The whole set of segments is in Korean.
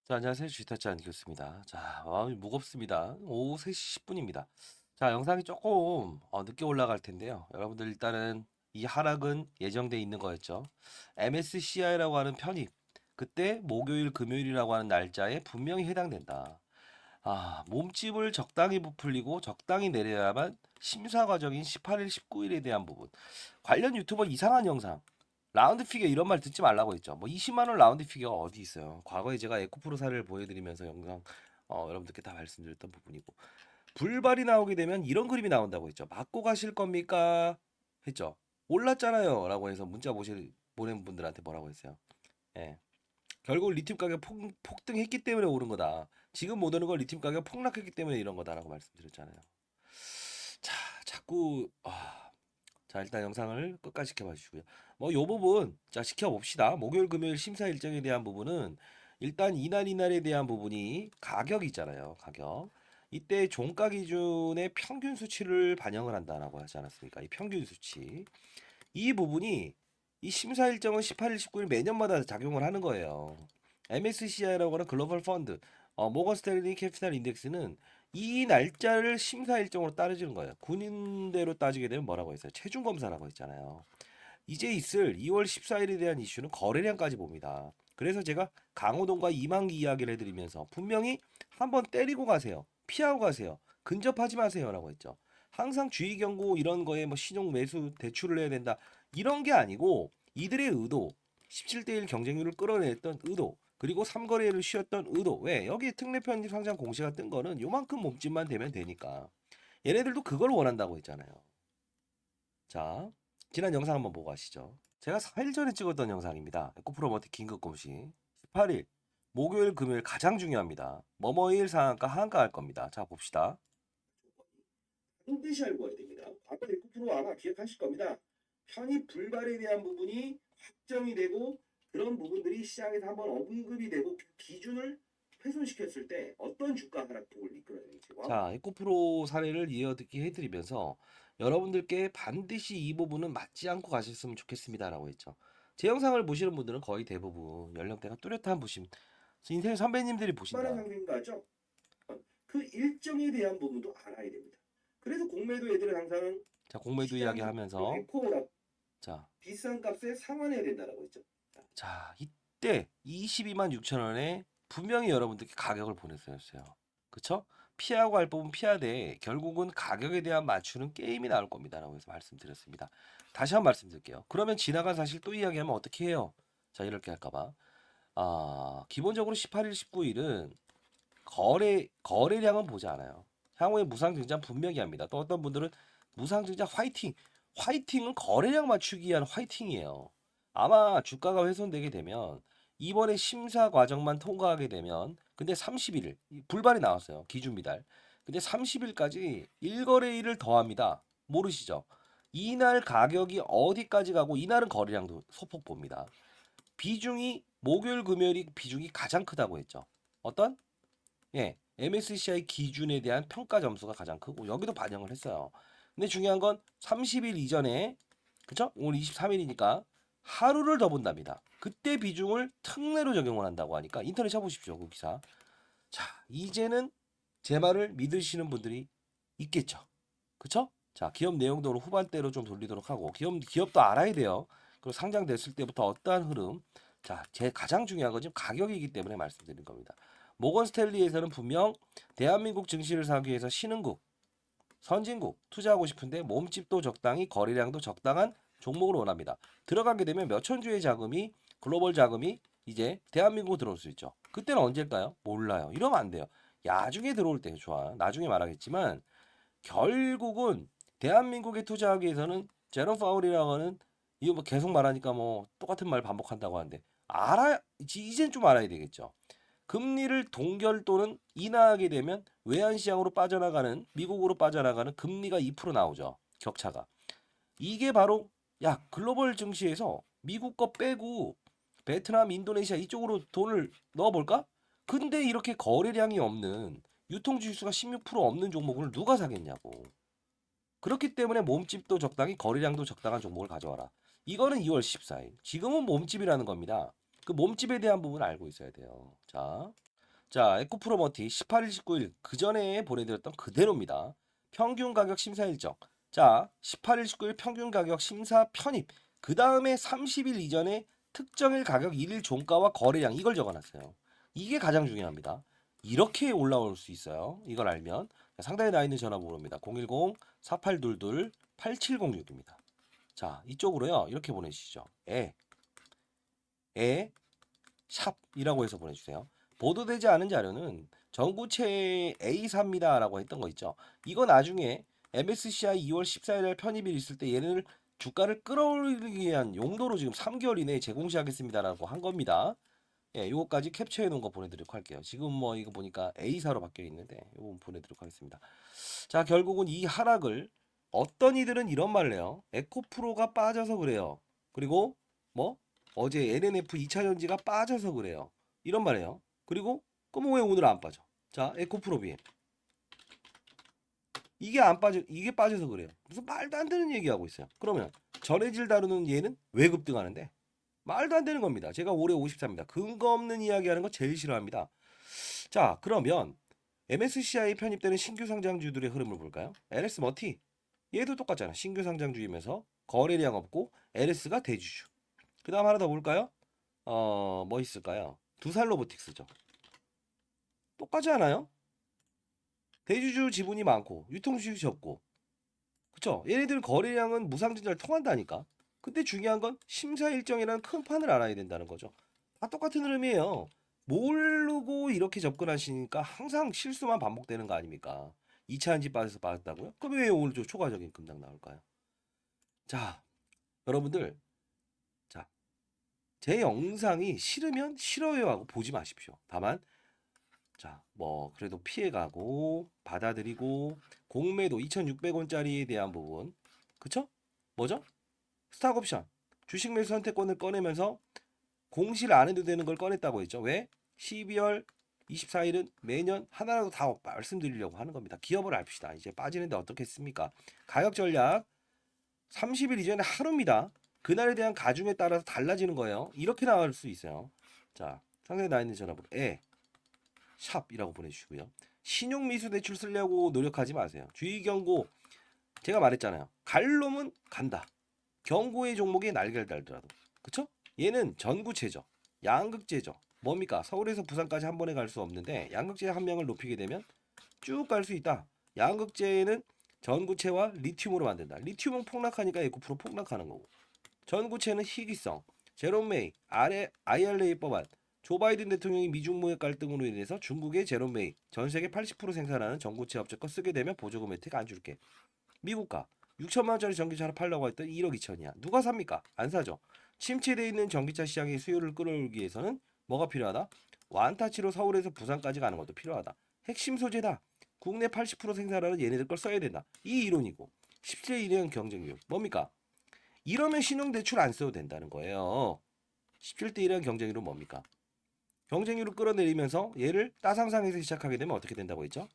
자, 안녕하세요. 주식타짜 안익었습니다. 자, 마음이 무겁습니다. 오후 3시 10분입니다. 자, 영상이 조금 늦게 올라갈 텐데요. 여러분들 일단은 이 하락은 예정돼 있는 거였죠. MSCI라고 하는 편입. 그때 목요일, 금요일이라고 하는 날짜에 분명히 해당된다. 몸집을 적당히 부풀리고 적당히 내려야만 심사 과정인 18일, 19일에 대한 부분. 관련 유튜버 이상한 영상. 라운드 피겨 이런 말 듣지 말라고 했죠. 뭐 20만 원 라운드 피겨가 어디 있어요. 과거에 제가 에코프로 사례를 보여드리면서 영상 여러분들께 다 말씀드렸던 부분이고 불발이 나오게 되면 이런 그림이 나온다고 했죠. 맞고 가실 겁니까? 했죠. 올랐잖아요. 라고 해서 문자 보낸 분들한테 뭐라고 했어요. 예. 결국 리튬 가격 폭등했기 때문에 오른 거다. 지금 못 오는 건 리튬 가격 폭락했기 때문에 이런 거다라고 말씀드렸잖아요. 자, 자꾸 자, 일단 영상을 끝까지 지켜봐 주시고요. 뭐 요 부분 자 지켜봅시다. 목요일 금요일 심사 일정에 대한 부분은 일단 이날에 대한 부분이 가격이 있잖아요. 가격. 이때 종가 기준의 평균 수치를 반영을 한다라고 하지 않았습니까? 이 평균 수치. 이 부분이 이 심사 일정은 18일, 19일 매년마다 작용을 하는 거예요. MSCI라고 하는 글로벌 펀드, 모건 스탠리 캐피탈 인덱스는 이 날짜를 심사 일정으로 따르는 거예요. 군인대로 따지게 되면 뭐라고 했어요? 체중 검사라고 했잖아요. 이제 있을 2월 14일에 대한 이슈는 거래량까지 봅니다. 그래서 제가 강호동과 이만기 이야기를 해드리면서 분명히 한번 때리고 가세요. 피하고 가세요. 근접하지 마세요라고 했죠. 항상 주의 경고 이런 거에 뭐 신용 매수 대출을 해야 된다. 이런 게 아니고 이들의 의도, 17대 1 경쟁률을 끌어냈던 의도, 그리고 3거래를 쉬었던 의도. 왜? 여기 특례 편입 상장 공시가 뜬 거는 요만큼 몸집만 되면 되니까. 얘네들도 그걸 원한다고 했잖아요. 자, 지난 영상 한번 보고 가시죠. 제가 4일 전에 찍었던 영상입니다. 에코프로머티 긴급 공시 18일 목요일 금요일 가장 중요합니다. 뭐뭐일 상한가 하한가 할 겁니다. 자, 봅시다. 반드시 알고 와야 됩니다. 과거 에코프로 아마 기억하실 겁니다. 편입 불발에 대한 부분이 확정이 되고 그런 부분들이 시장에서 한번 언급이 되고 그 기준을 훼손시켰을 때 어떤 주가 하락폭을 이끌어내는지 자, 에코프로 사례를 이어듣기 해드리면서 여러분들께 반드시 이 부분은 맞지 않고 가셨으면 좋겠습니다라고 했죠. 제 영상을 보시는 분들은 거의 대부분 연령대가 뚜렷한 분신 인생 선배님들이 얼마나 보신다. 상승가죠? 그 일정에 대한 부분도 알아야 됩니다. 그래서 공매도 애들은 항상 자, 공매도 이야기 시장 하면서 에코라 자, 비싼 값에 상환해야 된다라고 했죠. 자, 이때 22만 6천 원에 분명히 여러분들께 가격을 보냈었어요. 그쵸? 피하고 할 법은 피하되 결국은 가격에 대한 맞추는 게임이 나올 겁니다. 라고 해서 말씀드렸습니다. 다시 한 번 말씀드릴게요. 그러면 지나간 사실 또 이야기하면 어떻게 해요? 자, 이렇게 할까봐. 기본적으로 18일, 19일은 거래량은 보지 않아요. 향후에 무상 증장 분명히 합니다. 또 어떤 분들은 무상 증장 화이팅. 화이팅은 거래량 맞추기 위한 화이팅이에요. 아마 주가가 훼손되게 되면 이번에 심사 과정만 통과하게 되면 근데 31일 불발이 나왔어요. 기준 미달. 근데 30일까지 일거래일을 더합니다. 모르시죠? 이날 가격이 어디까지 가고 이날은 거래량도 소폭 봅니다. 비중이 목요일 금요일이 비중이 가장 크다고 했죠. 어떤? 예, MSCI 기준에 대한 평가 점수가 가장 크고 여기도 반영을 했어요. 근데 중요한 건 30일 이전에 그쵸? 오늘 23일이니까 하루를 더 본답니다. 그때 비중을 특례로 적용을 한다고 하니까 인터넷 쳐보십시오. 그 기사. 자, 이제는 제 말을 믿으시는 분들이 있겠죠. 그쵸? 자, 기업 내용도 후반대로 좀 돌리도록 하고 기업도 알아야 돼요. 그리고 상장됐을 때부터 어떠한 흐름. 자, 제 가장 중요한 건 지금 가격이기 때문에 말씀드린 겁니다. 모건 스탠리에서는 분명 대한민국 증시를 사기 위해서 신흥국, 선진국 투자하고 싶은데 몸집도 적당히 거래량도 적당한 종목을 원합니다. 들어가게 되면 몇천 주의 자금이 글로벌 자금이 이제 대한민국으로 들어올 수 있죠. 그때는 언제일까요? 몰라요. 이러면 안 돼요. 야중에 들어올 때 좋아. 나중에 말하겠지만 결국은 대한민국에 투자하기 위해서는 제롬 파울이라고 하는 이거 뭐 계속 말하니까 뭐 똑같은 말 반복한다고 하는데 이젠 좀 알아야 되겠죠. 금리를 동결 또는 인하하게 되면 외환시장으로 빠져나가는 미국으로 빠져나가는 금리가 2% 나오죠. 격차가. 이게 바로 야 글로벌 증시에서 미국 거 빼고 베트남, 인도네시아 이쪽으로 돈을 넣어볼까? 근데 이렇게 거래량이 없는 유통지수가 16% 없는 종목을 누가 사겠냐고. 그렇기 때문에 몸집도 적당히 거래량도 적당한 종목을 가져와라. 이거는 2월 14일. 지금은 몸집이라는 겁니다. 그 몸집에 대한 부분 알고 있어야 돼요. 자, 자, 에코프로머티 18일, 19일 그 전에 보내드렸던 그대로입니다. 평균 가격 심사 일정. 자, 18일, 19일 평균 가격 심사 편입. 그 다음에 30일 이전에 특정일 가격 1일 종가와 거래량 이걸 적어놨어요. 이게 가장 중요합니다. 이렇게 올라올 수 있어요. 이걸 알면. 상단에 나와 있는 전화번호입니다. 010-4822-8706입니다. 자, 이쪽으로요. 이렇게 보내주시죠. 샵이라고 해서 보내주세요. 보도되지 않은 자료는 전구체 A사입니다라고 했던 거 있죠. 이거 나중에 MSCI 2월 14일 편입일 있을 때 얘를 주가를 끌어올리기 위한 용도로 지금 3개월 이내에 제공시하겠습니다라고 한 겁니다. 예, 요거까지 캡처해 놓은 거 보내드리도록 할게요. 지금 뭐 이거 보니까 A사로 바뀌어 있는데 요거 보내드리도록 하겠습니다. 자, 결국은 이 하락을 어떤 이들은 이런 말을 해요. 에코프로가 빠져서 그래요. 그리고 뭐 어제 LNF 2차 전지가 빠져서 그래요. 이런 말이에요. 그리고 그럼 왜 오늘 안 빠져? 자, 에코프로 BM 이게 안 빠져, 이게 빠져서 그래요. 무슨 말도 안 되는 얘기하고 있어요. 그러면 전해질 다루는 얘는 왜 급등하는데? 말도 안 되는 겁니다. 제가 올해 54입니다. 근거 없는 이야기하는 거 제일 싫어합니다. 자, 그러면 MSCI 편입되는 신규 상장주들의 흐름을 볼까요? LS 머티 얘도 똑같잖아. 신규 상장주이면서 거래량 없고 LS가 대주주. 그 다음 하나 더 볼까요? 뭐 있을까요? 두살로보틱스죠. 똑같지 않아요? 대주주 지분이 많고 유통수익이 적고 그쵸? 얘네들 거래량은 무상증자를 통한다니까. 근데 중요한 건 심사 일정이라는 큰 판을 알아야 된다는 거죠. 다 똑같은 흐름이에요. 모르고 이렇게 접근하시니까 항상 실수만 반복되는 거 아닙니까? 2차 한지 빠져서 빠졌다고요? 그럼 왜 오늘 좀 초과적인 급락 나올까요? 자, 여러분들, 자, 제 영상이 싫으면 싫어요 하고 보지 마십시오. 다만 자, 뭐 그래도 피해가고 받아들이고 공매도 2,600원짜리에 대한 부분 그쵸? 뭐죠? 스탁옵션 주식 매수 선택권을 꺼내면서 공시를 안 해도 되는 걸 꺼냈다고 했죠. 왜? 12월 24일은 매년 하나라도 다 말씀드리려고 하는 겁니다. 기업을 알읍시다. 이제 빠지는데 어떻겠습니까? 가격 전략 30일 이전에 하루입니다. 그날에 대한 가중에 따라서 달라지는 거예요. 이렇게 나올 수 있어요. 자, 상단에 나와 있는 전화번호 샵이라고 보내주시고요. 신용미수 대출 쓰려고 노력하지 마세요. 주의 경고 제가 말했잖아요. 갈 놈은 간다. 경고의 종목에 날개를 달더라도 그쵸? 얘는 전구체죠. 양극재죠. 뭡니까? 서울에서 부산까지 한 번에 갈 수 없는데 양극재 한 명을 높이게 되면 쭉 갈 수 있다. 양극재는 전구체와 리튬으로 만든다. 리튬은 폭락하니까 에코프로 폭락하는 거고 전구체는 희귀성, 제롬 메이, IRA 법안, 조 바이든 대통령이 미중 무역 갈등으로 인해서 중국의 제롬 메이 전 세계 80% 생산하는 전구체 업체 거 쓰게 되면 보조금 혜택 안 줄게. 미국가 6천만 원짜리 전기차를 팔려고 했더니 1억 2천이야. 누가 삽니까? 안 사죠. 침체되어 있는 전기차 시장의 수요를 끌어올리기 위해서는 뭐가 필요하다? 완타치로 서울에서 부산까지 가는 것도 필요하다. 핵심 소재다. 국내 80% 생산하는 얘네들 걸 써야 된다. 이 이론이고 17대 1의 경쟁률 뭡니까? 이러면 신용대출 안 써도 된다는 거예요. 17대 1의 경쟁률은 뭡니까? 경쟁률을 끌어내리면서 얘를 따상상에서 시작하게 되면 어떻게 된다고 했죠?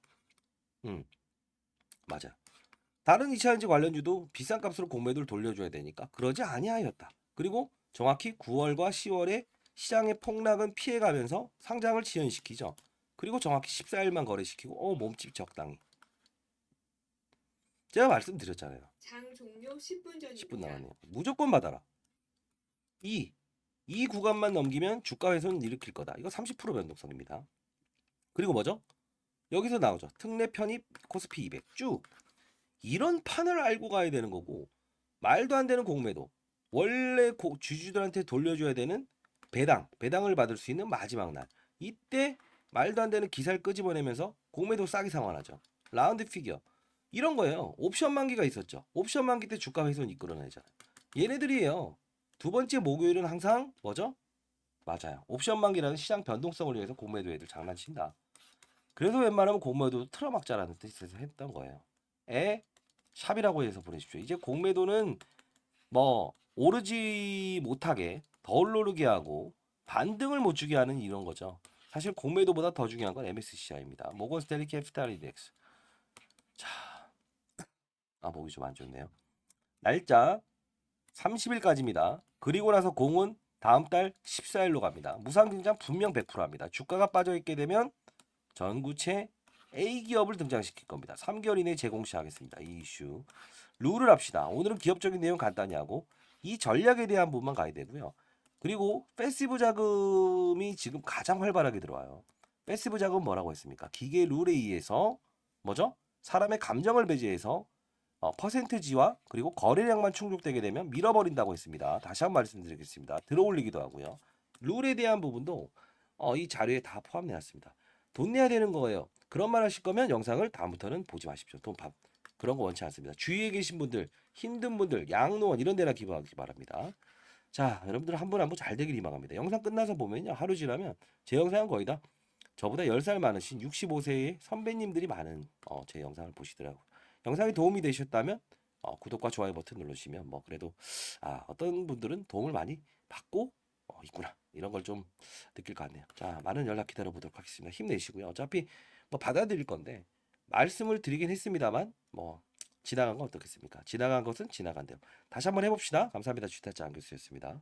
맞아. 다른 2차전지 관련주도 비싼 값으로 공매도를 돌려줘야 되니까 그러지 아니하였다. 그리고 정확히 9월과 10월에 시장의 폭락은 피해가면서 상장을 지연시키죠. 그리고 정확히 14일만 거래시키고 몸집 적당히. 제가 말씀드렸잖아요. 장 종료 10분 10분 전입니다. 남았네요. 무조건 받아라. 이 구간만 넘기면 주가 훼손 일으킬 거다. 이거 30% 변동성입니다. 그리고 뭐죠? 여기서 나오죠. 특례 편입 코스피 200 쭉. 이런 판을 알고 가야 되는 거고 말도 안 되는 공매도 원래 주주들한테 돌려줘야 되는 배당을 받을 수 있는 마지막 날 이때 말도 안 되는 기사를 끄집어내면서 공매도 싸게 상환하죠. 라운드 피겨 이런 거예요. 옵션 만기가 있었죠. 옵션 만기 때 주가 훼손 이끌어내잖아요. 얘네들이에요. 두 번째 목요일은 항상 뭐죠? 맞아요. 옵션 만기라는 시장 변동성을 위해서 공매도 애들 장난친다. 그래서 웬만하면 공매도 틀어막자라는 뜻에서 했던 거예요. 샵이라고 해서 보내십시오. 이제 공매도는 뭐 오르지 못하게 덜 오르게 하고 반등을 못 주게 하는 이런 거죠. 사실 공매도보다 더 중요한 건 MSCI입니다. 모건 스탠리 캐피탈 인덱스. 자, 목이 좀 안 좋네요. 날짜 30일까지입니다. 그리고 나서 공은 다음 달 14일로 갑니다. 무상증장 분명 100% 합니다. 주가가 빠져 있게 되면 전구체 A기업을 등장시킬 겁니다. 3개월 이내에 재공 시하겠습니다. 이 이슈. 룰을 합시다. 오늘은 기업적인 내용 간단히 하고 이 전략에 대한 부분만 가야 되고요. 그리고 패시브 자금이 지금 가장 활발하게 들어와요. 패시브 자금은 뭐라고 했습니까? 기계 룰에 의해서 뭐죠? 사람의 감정을 배제해서 퍼센트지와 그리고 거래량만 충족되게 되면 밀어버린다고 했습니다. 다시 한번 말씀드리겠습니다. 들어올리기도 하고요. 룰에 대한 부분도 이 자료에 다 포함되었습니다. 돈 내야 되는 거예요. 그런 말 하실 거면 영상을 다음부터는 보지 마십시오. 그런 거 원치 않습니다. 주위에 계신 분들, 힘든 분들, 양로원 이런 데나 기부하기 바랍니다. 자, 여러분들 한 분 한 분 잘 되길 희망합니다. 영상 끝나서 보면요. 하루 지나면 제 영상은 거의 다 저보다 10살 많으신 65세의 선배님들이 많은 제 영상을 보시더라고요. 영상이 도움이 되셨다면 구독과 좋아요 버튼 눌러주시면 뭐 그래도 어떤 분들은 도움을 많이 받고 있구나 이런 걸 좀 느낄 것 같네요. 자, 많은 연락 기다려 보도록 하겠습니다. 힘내시고요. 어차피 뭐 받아들일 건데 말씀을 드리긴 했습니다만 뭐 지나간 건 어떻겠습니까? 지나간 것은 지나간 대로. 다시 한번 해봅시다. 감사합니다. 주타짜 안교수였습니다.